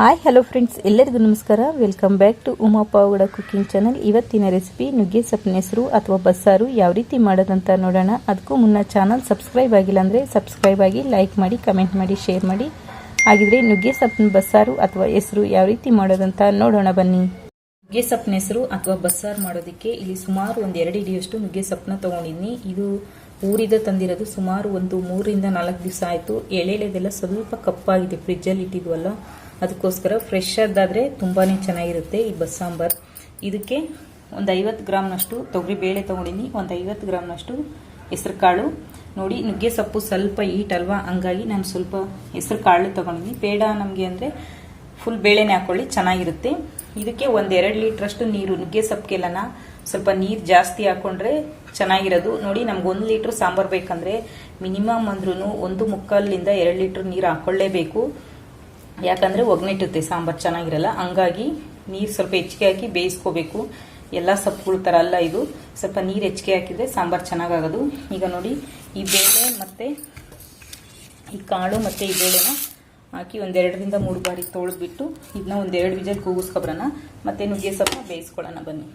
Hi hello friends, ಎಲ್ಲರಿಗೂ ನಮಸ್ಕಾರ. Welcome back to Uma Pavagada cooking channel. ಇವತ್ತಿನ ರೆಸಿಪಿ ನುಗ್ಗೆ ಸೊಪ್ಪಿನ ಹೆಸರು ಅಥವಾ ಬಸ್ಸಾರು ಯಾವ ರೀತಿ ಮಾಡೋದಂತ ನೋಡೋಣ. ಅದಕ್ಕೂ ಮುನ್ನ ಚಾನಲ್ ಸಬ್ಸ್ಕ್ರೈಬ್ ಆಗಿಲ್ಲ ಅಂದರೆ ಸಬ್ಸ್ಕ್ರೈಬ್ ಆಗಿ, ಲೈಕ್ ಮಾಡಿ, ಕಮೆಂಟ್ ಮಾಡಿ, ಶೇರ್ ಮಾಡಿ. ಹಾಗಿದ್ರೆ ನುಗ್ಗೆ ಸೊಪ್ಪಿನ ಬಸ್ಸಾರು ಅಥವಾ ಹೆಸರು ಯಾವ ರೀತಿ ಮಾಡೋದಂತ ನೋಡೋಣ ಬನ್ನಿ. ನುಗ್ಗೆ ಸೊಪ್ಪಿನ ಹೆಸರು ಅಥವಾ ಬಸ್ಸಾರು ಮಾಡೋದಕ್ಕೆ ಇಲ್ಲಿ ಸುಮಾರು ಒಂದು 2 ಹಿಡಿಯಷ್ಟು ನುಗ್ಗೆ ಸೊಪ್ಪನ್ನ ತೊಗೊಂಡಿದ್ದೀನಿ. ಇದು ಊರಿದ ತಂದಿರೋದು. ಸುಮಾರು ಒಂದು 3 ರಿಂದ 4 ದಿವಸ ಆಯಿತು. ಎಳೆದೆಲ್ಲ ಸ್ವಲ್ಪ ಕಪ್ಪಾಗಿದೆ, ಫ್ರಿಜ್ಜಲ್ಲಿ ಇಟ್ಟಿದ್ವಲ್ಲ, ಅದಕ್ಕೋಸ್ಕರ ಫ್ರೆಶ್ ಆದಾದರೆ ತುಂಬಾ ಚೆನ್ನಾಗಿರುತ್ತೆ ಈ ಬಸ್ಸಾಂಬಾರ್. ಇದಕ್ಕೆ ಒಂದು 50 ಗ್ರಾಮ್ನಷ್ಟು ತೊಗರಿ ಬೇಳೆ ತೊಗೊಂಡಿನಿ, ಒಂದು 50 ಗ್ರಾಮ್ನಷ್ಟು ಹೆಸರು ಕಾಳು. ನೋಡಿ, ನುಗ್ಗೆ ಸೊಪ್ಪು ಸ್ವಲ್ಪ ಈಟ್ ಅಲ್ವಾ, ಹಂಗಾಗಿ ನಾನು ಸ್ವಲ್ಪ ಹೆಸರು ಕಾಳು ತೊಗೊಂಡಿನಿ. ಬೇಡ ನಮಗೆ ಅಂದರೆ ಫುಲ್ ಬೇಳೆನೇ ಹಾಕೊಳ್ಳಿ, ಚೆನ್ನಾಗಿರುತ್ತೆ. ಇದಕ್ಕೆ ಒಂದು 2 ಲೀಟ್ರಷ್ಟು ನೀರು. ನುಗ್ಗೆ ಸೊಪ್ಪಿಗೆಲ್ಲನ ಸ್ವಲ್ಪ ನೀರು ಜಾಸ್ತಿ ಹಾಕೊಂಡ್ರೆ ಚೆನ್ನಾಗಿರೋದು. ನೋಡಿ, ನಮ್ಗೆ 1 ಲೀಟ್ರ್ ಸಾಂಬಾರು ಬೇಕಂದ್ರೆ ಮಿನಿಮಮ್ ಅಂದ್ರೂ 1.25 ರಿಂದ 2 ಲೀಟ್ರ್ ನೀರು ಹಾಕೊಳ್ಳೇಬೇಕು. ಯಾಕಂದರೆ ಒಗ್ನಿಟ್ಟುತ್ತೆ ಸಾಂಬಾರು, ಚೆನ್ನಾಗಿರಲ್ಲ. ಹಂಗಾಗಿ ನೀರು ಸ್ವಲ್ಪ ಹೆಚ್ಚಿಗೆ ಹಾಕಿ ಬೇಯಿಸ್ಕೋಬೇಕು. ಎಲ್ಲ ಸೊಪ್ಪುಗಳ ಥರ ಅಲ್ಲ ಇದು, ಸ್ವಲ್ಪ ನೀರು ಹೆಚ್ಚಿಗೆ ಹಾಕಿದರೆ ಸಾಂಬಾರು ಚೆನ್ನಾಗಾಗೋದು. ಈಗ ನೋಡಿ, ಈ ಬೇಳೆ ಮತ್ತು ಈ ಕಾಳು ಮತ್ತು ಈ ಬೇಳೆನ ಹಾಕಿ ಒಂದು 2 ರಿಂದ 3 ಬಾರಿ ತೊಳೆದ್ಬಿಟ್ಟು ಇದನ್ನ ಒಂದು 2 ವಿಜಲ್ ಕೂಗಿಸ್ಕೊಬ್ರಣ. ಮತ್ತು ನುಗ್ಗೆ ಸೊಪ್ಪು ಬೇಯಿಸ್ಕೊಳ್ಳೋಣ ಬನ್ನಿ.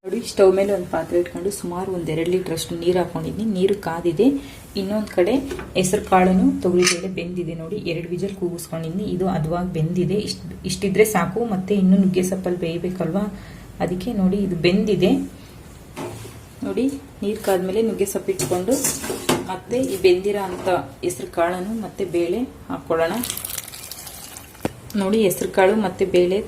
ನೋಡಿ, ಸ್ಟವ್ ಮೇಲೆ ಒಂದು ಪಾತ್ರೆ ಇಟ್ಕೊಂಡು ಸುಮಾರು ಒಂದು 2 ಲೀಟ್ರಷ್ಟು ನೀರು ಹಾಕೊಂಡಿದ್ದೀನಿ. ನೀರು ಕಾದಿದೆ. ಇನ್ನೊಂದು ಕಡೆ ಹೆಸರು ಕಾಳನ್ನು ತೊಗರಿಬೇಳೆ ಬೆಂದಿದೆ. ನೋಡಿ, 2 ವಿಜಲ್ ಕೂಗಿಸ್ಕೊಂಡಿದ್ದೀನಿ. ಇದು ಹದವಾಗಿ ಬೆಂದಿದೆ. ಇಷ್ಟಿದ್ರೆ ಸಾಕು. ಮತ್ತೆ ಇನ್ನೂ ನುಗ್ಗೆ ಸೊಪ್ಪಲ್ಲಿ ಬೇಯಬೇಕಲ್ವಾ, ಅದಕ್ಕೆ ನೋಡಿ ಇದು ಬೆಂದಿದೆ. ನೋಡಿ, ನೀರು ಕಾದ್ಮೇಲೆ ನುಗ್ಗೆ ಸೊಪ್ಪು ಇಟ್ಕೊಂಡು ಮತ್ತೆ ಈ ಬೆಂದಿರೋ ಅಂಥ ಹೆಸರು ಕಾಳನ್ನು ಮತ್ತೆ ಬೇಳೆ ಹಾಕ್ಕೊಳ್ಳೋಣ. ನೋಡಿ, ಹೆಸರು ಕಾಳು ಮತ್ತೆ ಬೇಳೆ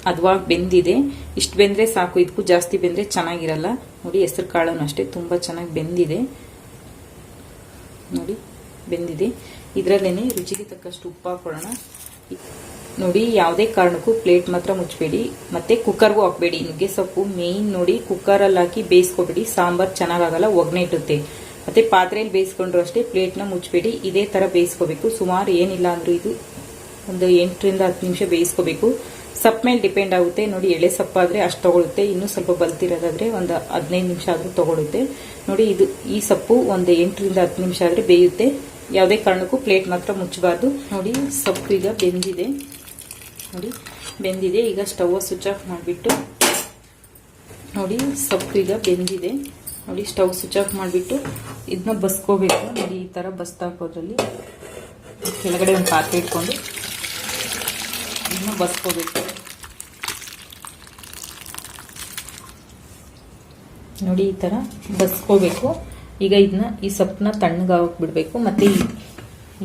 ಹದವಾಗಿ ಬೆಂದಿದೆ. ಇಷ್ಟು ಬೆಂದರೆ ಸಾಕು, ಇದಕ್ಕೂ ಜಾಸ್ತಿ ಬೆಂದರೆ ಚೆನ್ನಾಗಿರಲ್ಲ. ನೋಡಿ, ಹೆಸರು ಕಾಳನ್ನು ಅಷ್ಟೇ ತುಂಬ ಚೆನ್ನಾಗಿ ಬೆಂದಿದೆ. ನೋಡಿ, ಬೆಂದಿದೆ. ಇದರಲ್ಲೇನೆ ರುಚಿಗೆ ತಕ್ಕಷ್ಟು ಉಪ್ಪು ಹಾಕೊಳ್ಳೋಣ. ನೋಡಿ, ಯಾವುದೇ ಕಾರಣಕ್ಕೂ ಪ್ಲೇಟ್ ಮಾತ್ರ ಮುಚ್ಚಬೇಡಿ, ಮತ್ತೆ ಕುಕ್ಕರ್ಗೂ ಹಾಕಬೇಡಿ. ನುಗ್ಗೆ ಸೊಪ್ಪು ಮೇಯ್ನ್ ನೋಡಿ, ಕುಕ್ಕರಲ್ಲಿ ಹಾಕಿ ಬೇಯಿಸ್ಕೊಬೇಡಿ, ಸಾಂಬಾರು ಚೆನ್ನಾಗಾಗಲ್ಲ, ಒಗ್ಗನೆ ಇಟ್ಟುತ್ತೆ. ಮತ್ತೆ ಪಾತ್ರೆಯಲ್ಲಿ ಬೇಯಿಸ್ಕೊಂಡ್ರು ಅಷ್ಟೇ, ಪ್ಲೇಟ್ನ ಮುಚ್ಚಬೇಡಿ. ಇದೇ ಥರ ಬೇಯಿಸ್ಕೋಬೇಕು. ಸುಮಾರು ಏನಿಲ್ಲ ಅಂದರೂ ಇದು ಒಂದು 8 ರಿಂದ 10 ನಿಮಿಷ ಬೇಯಿಸ್ಕೋಬೇಕು. ಸೊಪ್ಪು ಮೇಲೆ ಡಿಪೆಂಡ್ ಆಗುತ್ತೆ. ನೋಡಿ, ಎಳೆ ಸೊಪ್ಪಾದರೆ ಅಷ್ಟು ತಗೊಳುತ್ತೆ, ಇನ್ನೂ ಸ್ವಲ್ಪ ಬಲ್ತಿರೋದಾದರೆ ಒಂದು 15 ನಿಮಿಷ ಆದರೂ ತಗೊಳುತ್ತೆ. ನೋಡಿ, ಈ ಸೊಪ್ಪು ಒಂದು 8 ರಿಂದ 10 ನಿಮಿಷ ಆದರೆ ಬೇಯುತ್ತೆ. ಯಾವುದೇ ಕಾರಣಕ್ಕೂ ಪ್ಲೇಟ್ ಮಾತ್ರ ಮುಚ್ಚಬಾರ್ದು. ನೋಡಿ, ಸೊಪ್ಪು ಈಗ ಬೆಂದಿದೆ. ನೋಡಿ, ಬೆಂದಿದೆ. ಈಗ ಸ್ಟವ್ ಸ್ವಿಚ್ ಆಫ್ ಮಾಡಿಬಿಟ್ಟು, ನೋಡಿ ಸೊಪ್ಪು ಈಗ ಬೆಂದಿದೆ. ನೋಡಿ, ಸ್ಟವ್ ಸ್ವಿಚ್ ಆಫ್ ಮಾಡಿಬಿಟ್ಟು ಇದನ್ನ ಬಸ್ಕೋಬೇಕು. ನೋಡಿ, ಈ ಥರ ಬಸ್ತಾಕೋದ್ರಲ್ಲಿ ಕೆಳಗಡೆ ಒಂದು ಪಾತ್ರೆ ಇಟ್ಕೊಂಡು ಇದನ್ನ ಬಸ್ಕೋಬೇಕು. ನೋಡಿ, ಈ ಥರ ಬಸ್ಕೋಬೇಕು. ಈಗ ಈ ಸೊಪ್ಪನ್ನ ತಣ್ಣಗಾಗಬಿಡ್ಬೇಕು. ಮತ್ತು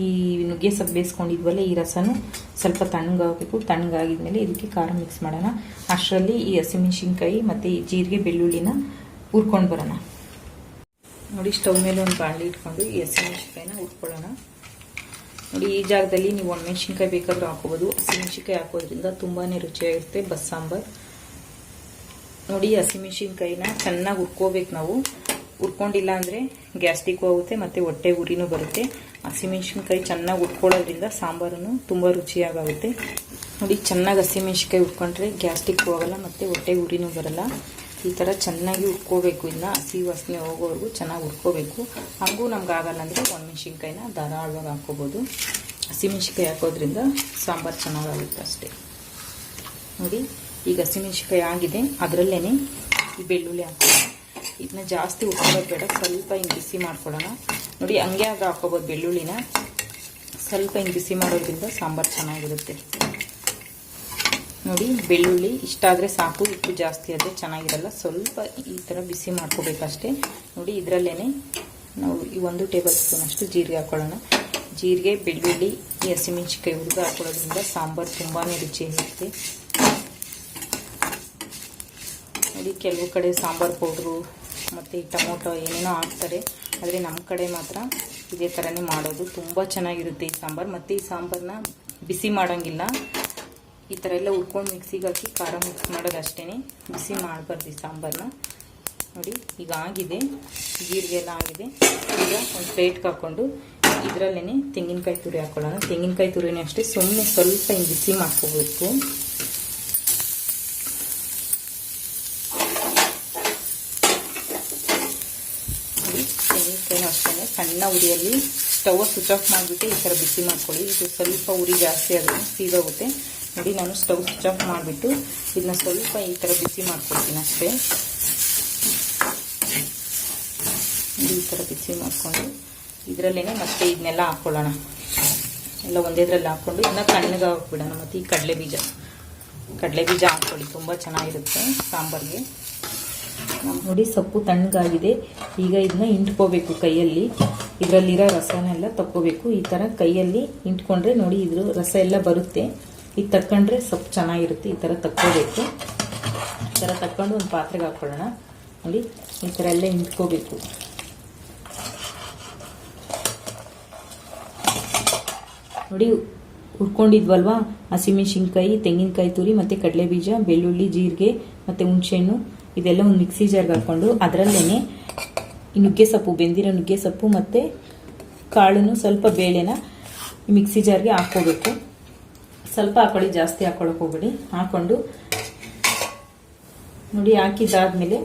ಈ ನುಗ್ಗೆ ಸೊಪ್ಪು ಬೇಯಿಸ್ಕೊಂಡಿದ್ವಲ್ಲ, ಈ ರಸನೂ ಸ್ವಲ್ಪ ತಣ್ಣಗಾಗಬೇಕು. ತಣ್ಣಗಾಗಿದ್ಮೇಲೆ ಇದಕ್ಕೆ ಖಾರ ಮಿಕ್ಸ್ ಮಾಡೋಣ. ಅಷ್ಟರಲ್ಲಿ ಈ ಹಸಿಮೆಣಸಿನ್ಕಾಯಿ ಮತ್ತು ಈ ಜೀರಿಗೆ ಬೆಳ್ಳುಳ್ಳಿನ ಹುರ್ಕೊಂಡು ಬರೋಣ. ನೋಡಿ, ಸ್ಟವ್ ಮೇಲೆ ಒಂದು ಬಾಣಲಿ ಇಟ್ಕೊಂಡು ಈ ಹಸಿಮೆಣಸಿನ್ಕಾಯಿನ ಹುರ್ಕೊಳ್ಳೋಣ. ನೋಡಿ, ಈ ಜಾಗದಲ್ಲಿ ನೀವು ಒಣಮೆಣಸಿನ್ಕಾಯಿ ಬೇಕಾದರೂ ಹಾಕೋಬೋದು. ಹಸಿಮೆಣಸಿನ್ಕಾಯಿ ಹಾಕೋದ್ರಿಂದ ತುಂಬಾ ರುಚಿಯಾಗಿರುತ್ತೆ ಬಸ್ಸಾಂಬಾರ್. ನೋಡಿ, ಹಸಿಮೆಣಸಿನ್ಕಾಯಿನ ಚೆನ್ನಾಗಿ ಹುರ್ಕೋಬೇಕು ನಾವು. ಹುರ್ಕೊಂಡಿಲ್ಲ ಅಂದರೆ ಗ್ಯಾಸ್ಟ್ರಿಕ್ ಆಗುತ್ತೆ ಮತ್ತು ಹೊಟ್ಟೆ ಉರಿನೂ ಬರುತ್ತೆ. ಹಸಿಮೆಣಸಿನ್ಕಾಯಿ ಚೆನ್ನಾಗಿ ಹುರ್ಕೊಳ್ಳೋದ್ರಿಂದ ಸಾಂಬಾರನ್ನು ತುಂಬ ರುಚಿಯಾಗುತ್ತೆ. ನೋಡಿ, ಚೆನ್ನಾಗಿ ಹಸಿಮೆಣಸಿನ್ಕಾಯಿ ಹುರ್ಕೊಂಡ್ರೆ ಗ್ಯಾಸ್ಟ್ರಿಕ್ ಹೋಗಲ್ಲ ಮತ್ತು ಹೊಟ್ಟೆ ಉರಿನೂ ಬರಲ್ಲ. ಈ ಥರ ಚೆನ್ನಾಗಿ ಹುರ್ಕೋಬೇಕು. ಇದನ್ನ ಹಸಿ ವಾಸನೆ ಹೋಗೋವರೆಗೂ ಚೆನ್ನಾಗಿ ಹುರ್ಕೋಬೇಕು. ಹಾಗೂ ನಮ್ಗೆ ಆಗಲ್ಲ ಅಂದರೆ ಒಣಮೆಣಸಿನ್ಕಾಯಿನ ಧಾರಾಳವಾಗಿ ಹಾಕೋಬೋದು. ಹಸಿಮೆಣಸಿನ್ಕಾಯಿ ಹಾಕೋದ್ರಿಂದ ಸಾಂಬಾರು ಚೆನ್ನಾಗಾಗುತ್ತೆ ಅಷ್ಟೇ. ನೋಡಿ, ಈಗ ಹಸಿಮೆಣಸಿನ್ಕಾಯಿ ಆಗಿದೆ. ಅದರಲ್ಲೇ ಈ ಬೆಳ್ಳುಳ್ಳಿ ಹಾಕೋಣ. ಇದನ್ನ ಜಾಸ್ತಿ ಹುರ್ಕೊಳ್ಳೋದು ಬೇಡ, ಸ್ವಲ್ಪ ಹಿಂಗೆ ಬಿಸಿ ಮಾಡ್ಕೊಳ್ಳೋಣ. ನೋಡಿ, ಹಂಗೆ ಆಗ ಹಾಕೋಬೋದು ಬೆಳ್ಳುಳ್ಳಿನ. ಸ್ವಲ್ಪ ಹಿಂಗೆ ಬಿಸಿ ಮಾಡೋದ್ರಿಂದ ಸಾಂಬಾರು ಚೆನ್ನಾಗಿರುತ್ತೆ. ನೋಡಿ, ಬೆಳ್ಳುಳ್ಳಿ ಇಷ್ಟಾದರೆ ಸಾಕು, ಉಪ್ಪು ಜಾಸ್ತಿ ಆದರೆ ಚೆನ್ನಾಗಿರಲ್ಲ. ಸ್ವಲ್ಪ ಈ ಥರ ಬಿಸಿ ಮಾಡ್ಕೋಬೇಕಷ್ಟೇ. ನೋಡಿ, ಇದರಲ್ಲೇ ನಾವು ಈ 1 ಟೇಬಲ್ ಸ್ಪೂನ್ ಅಷ್ಟು ಜೀರಿಗೆ ಹಾಕೊಳ್ಳೋಣ. ಜೀರಿಗೆ, ಬೆಳ್ಳುಳ್ಳಿ, ಈ ಹಸಿಮೆಣಸಿನ್ಕಾಯಿ ಹುರಿದು ಹಾಕೊಳ್ಳೋದ್ರಿಂದ ಸಾಂಬಾರು ತುಂಬಾ ರುಚಿಯಾಗಿರುತ್ತೆ. ನೋಡಿ, ಕೆಲವು ಕಡೆ ಸಾಂಬಾರು ಪೌಡ್ರು ಮತ್ತು ಈ ಟೊಮೊಟೊ ಏನೇನೋ ಹಾಕ್ತಾರೆ, ಆದರೆ ನಮ್ಮ ಕಡೆ ಮಾತ್ರ ಇದೇ ಥರನೇ ಮಾಡೋದು. ತುಂಬ ಚೆನ್ನಾಗಿರುತ್ತೆ ಈ ಸಾಂಬಾರು. ಮತ್ತು ಈ ಸಾಂಬಾರನ್ನ ಬಿಸಿ ಮಾಡೋಂಗಿಲ್ಲ, ಈ ಥರ ಎಲ್ಲ ಹುರ್ಕೊಂಡು ಮಿಕ್ಸಿಗೆ ಹಾಕಿ ಖಾರ ಮಿಕ್ಸ್ ಮಾಡೋದು ಅಷ್ಟೇ, ಬಿಸಿ ಮಾಡಬಾರ್ದು ಈ ಸಾಂಬಾರನ್ನ. ನೋಡಿ, ಈಗ ಆಗಿದೆ, ಜೀರಿಗೆ ಎಲ್ಲ ಆಗಿದೆ. ಈಗ ಒಂದು ಪ್ಲೇಟ್ಗೆ ಹಾಕ್ಕೊಂಡು ಇದರಲ್ಲೇ ತೆಂಗಿನಕಾಯಿ ತುರಿ ಹಾಕೊಳ್ಳೋಣ. ತೆಂಗಿನಕಾಯಿ ತುರಿನೇ ಅಷ್ಟೇ, ಸುಮ್ಮನೆ ಸ್ವಲ್ಪ ಹಿಂಗೆ ಬಿಸಿ ಮಾಡ್ಕೋಬೇಕು. ತೆಂಗಿನಕಾಯಿನೂ ಅಷ್ಟೇ ಸಣ್ಣ ಉರಿಯಲ್ಲಿ ಸ್ಟವ್ ಸ್ವಿಚ್ ಆಫ್ ಮಾಡಿಬಿಟ್ಟು ಈ ಥರ ಬಿಸಿ ಮಾಡ್ಕೊಳ್ಳಿ. ಇದು ಸ್ವಲ್ಪ ಉರಿ ಜಾಸ್ತಿ ಆದರೂ ಸೀದೋಗುತ್ತೆ. ನೋಡಿ ನಾನು ಸ್ಟವ್ ಸ್ವಿಚ್ ಆಫ್ ಮಾಡಿಬಿಟ್ಟು ಇದನ್ನ ಸ್ವಲ್ಪ ಈ ಥರ ಬಿಸಿ ಮಾಡ್ಕೊಳ್ತೀನಿ ಅಷ್ಟೇ. ಈ ಥರ ಬಿಸಿ ಮಾಡಿಕೊಂಡು ಇದರಲ್ಲೇ ಮತ್ತೆ ಇದನ್ನೆಲ್ಲ ಹಾಕ್ಕೊಳ್ಳೋಣ. ಎಲ್ಲ ಒಂದೇದ್ರಲ್ಲಿ ಹಾಕ್ಕೊಂಡು ಇದನ್ನ ತಣ್ಣಗೆ ಹಾಕ್ಬಿಡೋಣ. ಮತ್ತು ಈ ಕಡಲೆ ಬೀಜ ಹಾಕ್ಕೊಳ್ಳಿ, ತುಂಬ ಚೆನ್ನಾಗಿರುತ್ತೆ ಸಾಂಬಾರಿಗೆ. ನೋಡಿ ಸೊಪ್ಪು ತಣ್ಣಗಾಗಿದೆ. ಈಗ ಇದನ್ನ ಇಂಟ್ಕೋಬೇಕು ಕೈಯಲ್ಲಿ. ಇದರಲ್ಲಿರೋ ರಸನೆಲ್ಲ ತಕ್ಕೋಬೇಕು. ಈ ಥರ ಕೈಯಲ್ಲಿ ಇಂಟ್ಕೊಂಡ್ರೆ ನೋಡಿ ಇದ್ರ ರಸ ಎಲ್ಲ ಬರುತ್ತೆ. ಇದು ತಕ್ಕೊಂಡ್ರೆ ಸೊಪ್ಪು ಚೆನ್ನಾಗಿರುತ್ತೆ. ಈ ಥರ ತಕ್ಕೋಬೇಕು. ಈ ಥರ ತಕ್ಕೊಂಡು ಒಂದು ಪಾತ್ರೆಗೆ ಹಾಕ್ಕೊಳ್ಳೋಣ. ನೋಡಿ ಈ ಥರ ಎಲ್ಲ ಇಂಟ್ಕೋಬೇಕು. ನೋಡಿ ಹುರ್ಕೊಂಡಿದ್ವಲ್ವಾ, ಹಸಿಮೆಣಸಿನ್ಕಾಯಿ, ತೆಂಗಿನಕಾಯಿ ತುರಿ ಮತ್ತು ಕಡಲೆಬೀಜ, ಬೆಳ್ಳುಳ್ಳಿ, ಜೀರಿಗೆ ಮತ್ತು ಹುಣಸೆಹಣ್ಣು ಇದೆಲ್ಲ ಒಂದು ಮಿಕ್ಸಿ ಜಾರ್ಗೆ ಹಾಕ್ಕೊಂಡು ಅದರಲ್ಲೇ ನುಗ್ಗೆ ಸೊಪ್ಪು, ಬೆಂದಿರೋ ನುಗ್ಗೆ ಸೊಪ್ಪು ಮತ್ತು ಕಾಳನ್ನು ಸ್ವಲ್ಪ ಬೇಳೆನ ಮಿಕ್ಸಿ ಜಾರ್ಗೆ ಹಾಕ್ಕೋಬೇಕು. ಸ್ವಲ್ಪ ಹಾಕೊಳ್ಳಿ, ಜಾಸ್ತಿ ಹಾಕೊಳ್ಳೋಕೆ ಹೋಗ್ಬೇಡಿ. ಹಾಕ್ಕೊಂಡು ನೋಡಿ ಹಾಕಿದ್ದಾದ್ಮೇಲೆ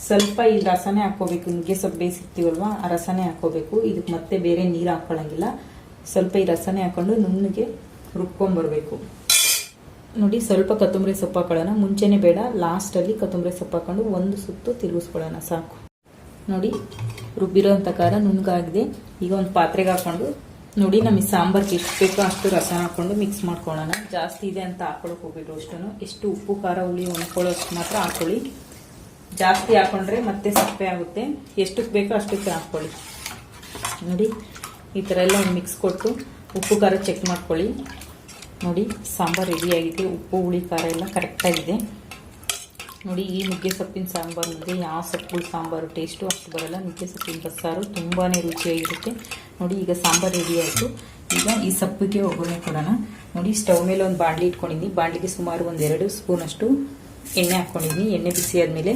ಸ್ವಲ್ಪ ಈ ರಸನೇ ಹಾಕ್ಕೋಬೇಕು. ನುಗ್ಗೆ ಸೊಪ್ಪು ಬೇಯಿಸಿರ್ತೀವಲ್ವ ಆ ರಸನೇ ಹಾಕ್ಕೋಬೇಕು. ಇದಕ್ಕೆ ಮತ್ತೆ ಬೇರೆ ನೀರು ಹಾಕ್ಕೊಳ್ಳಂಗಿಲ್ಲ. ಸ್ವಲ್ಪ ಈ ರಸನೇ ಹಾಕ್ಕೊಂಡು ನುಣ್ಣಗೆ ರುಬ್ಕೊಂಬರ್ಬೇಕು. ನೋಡಿ ಸ್ವಲ್ಪ ಕೊತ್ತಂಬರಿ ಸೊಪ್ಪು ಹಾಕೊಳ್ಳೋಣ. ಮುಂಚೆನೇ ಬೇಡ, ಲಾಸ್ಟಲ್ಲಿ ಕೊತ್ತಂಬರಿ ಸೊಪ್ಪು ಹಾಕೊಂಡು ಒಂದು ಸುತ್ತು ತಿರುಗಿಸ್ಕೊಳ್ಳೋಣ ಸಾಕು. ನೋಡಿ ರುಬ್ಬಿರೋಂಥ ಖಾರ ನುಣ್ಣಗಾಗಿದೆ. ಈಗ ಒಂದು ಪಾತ್ರೆಗೆ ಹಾಕ್ಕೊಂಡು ನೋಡಿ ನಮಗೆ ಸಾಂಬಾರ್ಗೆ ಎಷ್ಟು ಬೇಕೋ ಅಷ್ಟು ರಸನ ಹಾಕ್ಕೊಂಡು ಮಿಕ್ಸ್ ಮಾಡ್ಕೊಳ್ಳೋಣ. ಜಾಸ್ತಿ ಇದೆ ಅಂತ ಹಾಕ್ಕೊಳಕ್ಕೆ ಹೋಗ್ಬಿಟ್ಟು ಅಷ್ಟನ್ನು ಎಷ್ಟು ಉಪ್ಪು ಖಾರ ಹುಳಿ ಹೊಂದ್ಕೊಳ್ಳೋಷ್ಟು ಮಾತ್ರ ಹಾಕ್ಕೊಳ್ಳಿ. ಜಾಸ್ತಿ ಹಾಕ್ಕೊಂಡ್ರೆ ಮತ್ತೆ ಸಪ್ಪೆ ಆಗುತ್ತೆ. ಎಷ್ಟಕ್ಕೆ ಬೇಕೋ ಅಷ್ಟಕ್ಕೆ ಹಾಕ್ಕೊಳ್ಳಿ. ನೋಡಿ ಈ ಥರ ಎಲ್ಲ ಒಂದು ಮಿಕ್ಸ್ ಕೊಟ್ಟು ಉಪ್ಪು ಖಾರ ಚೆಕ್ ಮಾಡ್ಕೊಳ್ಳಿ. ನೋಡಿ ಸಾಂಬಾರು ರೆಡಿಯಾಗಿದೆ. ಉಪ್ಪು ಹುಳಿ ಖಾರ ಎಲ್ಲ ಕರೆಕ್ಟಾಗಿದೆ. ನೋಡಿ ಈ ನುಗ್ಗೆ ಸೊಪ್ಪಿನ ಸಾಂಬಾರು ಮುಂದೆ ಯಾವ ಸೊಪ್ಪುಗಳ ಸಾಂಬಾರು ಟೇಸ್ಟು ಅಷ್ಟು ಬರೋಲ್ಲ. ನುಗ್ಗೆ ಸೊಪ್ಪಿನ ಬಸ್ಸಾರು ತುಂಬಾ ರುಚಿಯಾಗಿರುತ್ತೆ. ನೋಡಿ ಈಗ ಸಾಂಬಾರು ರೆಡಿ ಆಯಿತು. ಈಗ ಈ ಸೊಪ್ಪಿಗೆ ಒಗ್ಗರಣೆ ಕೊಡೋಣ. ನೋಡಿ ಸ್ಟವ್ ಮೇಲೆ ಒಂದು ಬಾಣಲಿ ಇಟ್ಕೊಂಡಿದ್ದೀನಿ. ಬಾಣಲಿಗೆ ಸುಮಾರು ಒಂದು 2 ಸ್ಪೂನಷ್ಟು ಎಣ್ಣೆ ಹಾಕ್ಕೊಂಡಿದ್ದೀನಿ. ಎಣ್ಣೆ ಬಿಸಿ ಆದಮೇಲೆ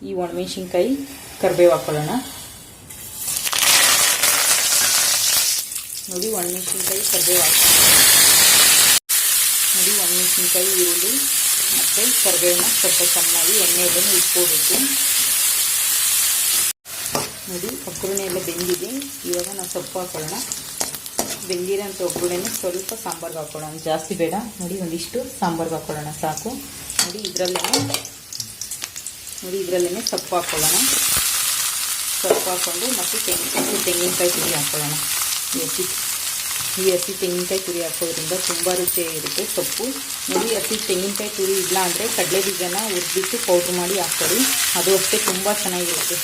ಈ ಒಣಮೆಣಸಿನ್ಕಾಯಿ, ಕರಿಬೇವು ಹಾಕ್ಕೊಳ್ಳೋಣ. ನೋಡಿ ಒಣಮೆಣಸಿನ್ಕಾಯಿ, ಕರಿಬೇವು ಹಾಕ್ಕೊಳ್ಳೋಣ. ನೋಡಿ ಒಣಮೆಣಸಿನ್ಕಾಯಿ, ಈರುಳ್ಳಿ ಮತ್ತು ಕರಿಬೇವನ್ನ ಸ್ವಲ್ಪ ಚೆನ್ನಾಗಿ ಎಣ್ಣೆಯಲ್ಲೇ ಇಟ್ಕೋಬೇಕು. ನೋಡಿ ಒಗ್ಗರಣೆ ಎಲ್ಲ ಬೆಂದಿದೆ. ಇವಾಗ ನಾವು ಸೊಪ್ಪು ಹಾಕೊಳ್ಳೋಣ. ಬೆಂದಿರೋಂಥ ಒಗ್ಗರಣೆನ ಸ್ವಲ್ಪ ಸಾಂಬಾರ್ಗೆ ಹಾಕ್ಕೊಳ್ಳೋಣ, ಜಾಸ್ತಿ ಬೇಡ. ನೋಡಿ ಒಂದಿಷ್ಟು ಸಾಂಬಾರ್ಗೆ ಹಾಕ್ಕೊಳ್ಳೋಣ ಸಾಕು. ನೋಡಿ ಇದರಲ್ಲೇ ಸೊಪ್ಪು ಹಾಕ್ಕೊಳ್ಳೋಣ. ಸೊಪ್ಪು ಹಾಕ್ಕೊಂಡು ಮತ್ತು ತೆಂಗಿನಕಾಯಿ ತುರಿ ಹಾಕ್ಕೊಳ್ಳೋಣ. ಈ ಹಸಿ ತೆಂಗಿನಕಾಯಿ ತುರಿ ಹಾಕೋದ್ರಿಂದ ತುಂಬ ರುಚಿಯಾಗಿರುತ್ತೆ ಸೊಪ್ಪು. ನೋಡಿ ಹಸಿ ತೆಂಗಿನಕಾಯಿ ತುರಿ ಇಲ್ಲ ಅಂದರೆ ಕಡಲೆ ಬೀಜನ ಹುರಿದ್ಬಿಟ್ಟು ಪೌಡ್ರ್ ಮಾಡಿ ಹಾಕ್ಕೊಳ್ಳಿ, ಅದು ಅಷ್ಟೇ ತುಂಬ ಚೆನ್ನಾಗಿರುತ್ತೆ.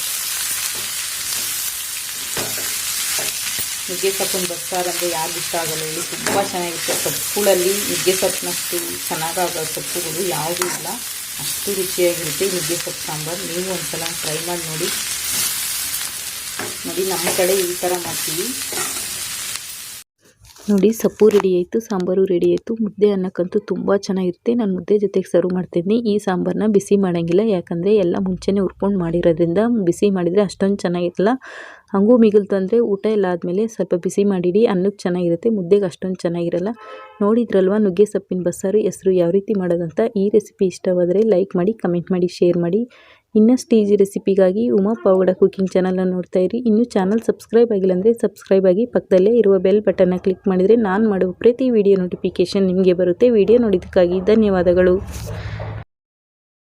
ನುಗ್ಗೆ ಸೊಪ್ಪಿನ ಬಸ್ಸಾರು ಅಂದರೆ ಯಾರಿಗೂ ಇಷ್ಟ ಆಗಲ್ಲ ಹೇಳಿ, ತುಂಬ ಚೆನ್ನಾಗಿರುತ್ತೆ. ಸೊಪ್ಪುಗಳಲ್ಲಿ ನುಗ್ಗೆ ಸೊಪ್ಪಿನಷ್ಟು ಚೆನ್ನಾಗಾಗೋ ಸೊಪ್ಪುಗಳು ಯಾವುದೂ ಇಲ್ಲ, ಅಷ್ಟು ರುಚಿಯಾಗಿರುತ್ತೆ ನುಗ್ಗೆ ಸೊಪ್ಪು ಸಾಂಬಾರು. ನೀವು ಒಂದ್ಸಲ ಟ್ರೈ ಮಾಡಿ ನೋಡಿ. ನೋಡಿ ನಮ್ಮ ಕಡೆ ಈ ಥರ ಮಾಡ್ತೀವಿ. ನೋಡಿ ಸೊಪ್ಪು ರೆಡಿ ಆಯಿತು, ಸಾಂಬಾರು ರೆಡಿ ಆಯಿತು. ಮುದ್ದೆ ಅನ್ನಕ್ಕಂತೂ ತುಂಬ ಚೆನ್ನಾಗಿರುತ್ತೆ. ನಾನು ಮುದ್ದೆ ಜೊತೆಗೆ ಸರ್ವ್ ಮಾಡ್ತಿದ್ದೀನಿ. ಈ ಸಾಂಬಾರನ್ನ ಬಿಸಿ ಮಾಡೋಂಗಿಲ್ಲ, ಯಾಕಂದರೆ ಎಲ್ಲ ಮುಂಚೆನೇ ಹುರ್ಕೊಂಡು ಮಾಡಿರೋದ್ರಿಂದ ಬಿಸಿ ಮಾಡಿದರೆ ಅಷ್ಟೊಂದು ಚೆನ್ನಾಗಿರಲ್ಲ. ಹಂಗೂ ಮಿಗಿಲ್ತು ಅಂದರೆ ಊಟ ಎಲ್ಲ ಆದಮೇಲೆ ಸ್ವಲ್ಪ ಬಿಸಿ ಮಾಡಿಡಿ, ಅನ್ನಕ್ಕೆ ಚೆನ್ನಾಗಿರುತ್ತೆ. ಮುದ್ದೆಗೆ ಅಷ್ಟೊಂದು ಚೆನ್ನಾಗಿರಲ್ಲ. ನೋಡಿದ್ರಲ್ವ ನುಗ್ಗೆ ಸೊಪ್ಪಿನ ಬಸ್ಸಾರು ಹೆಸರು ಯಾವ ರೀತಿ ಮಾಡೋದಂತ. ಈ ರೆಸಿಪಿ ಇಷ್ಟವಾದರೆ ಲೈಕ್ ಮಾಡಿ, ಕಮೆಂಟ್ ಮಾಡಿ, ಶೇರ್ ಮಾಡಿ. ಇನ್ನಷ್ಟು ಈಸಿ ರೆಸಿಪಿಗಾಗಿ ಉಮಾ ಪವಗಡ ಕುಕಿಂಗ್ ಚಾನಲ್ನ ನೋಡ್ತಾ ಇರಿ. ಇನ್ನೂ ಚಾನಲ್ ಸಬ್ಸ್ಕ್ರೈಬ್ ಆಗಿಲ್ಲ ಅಂದರೆ ಸಬ್ಸ್ಕ್ರೈಬ್ ಆಗಿ, ಪಕ್ಕದಲ್ಲೇ ಇರುವ ಬೆಲ್ ಬಟನ್ನ ಕ್ಲಿಕ್ ಮಾಡಿದರೆ ನಾನು ಮಾಡುವ ಪ್ರತಿ ವಿಡಿಯೋ ನೋಟಿಫಿಕೇಷನ್ ನಿಮಗೆ ಬರುತ್ತೆ. ವಿಡಿಯೋ ನೋಡಿದ್ದಕ್ಕಾಗಿ ಧನ್ಯವಾದಗಳು.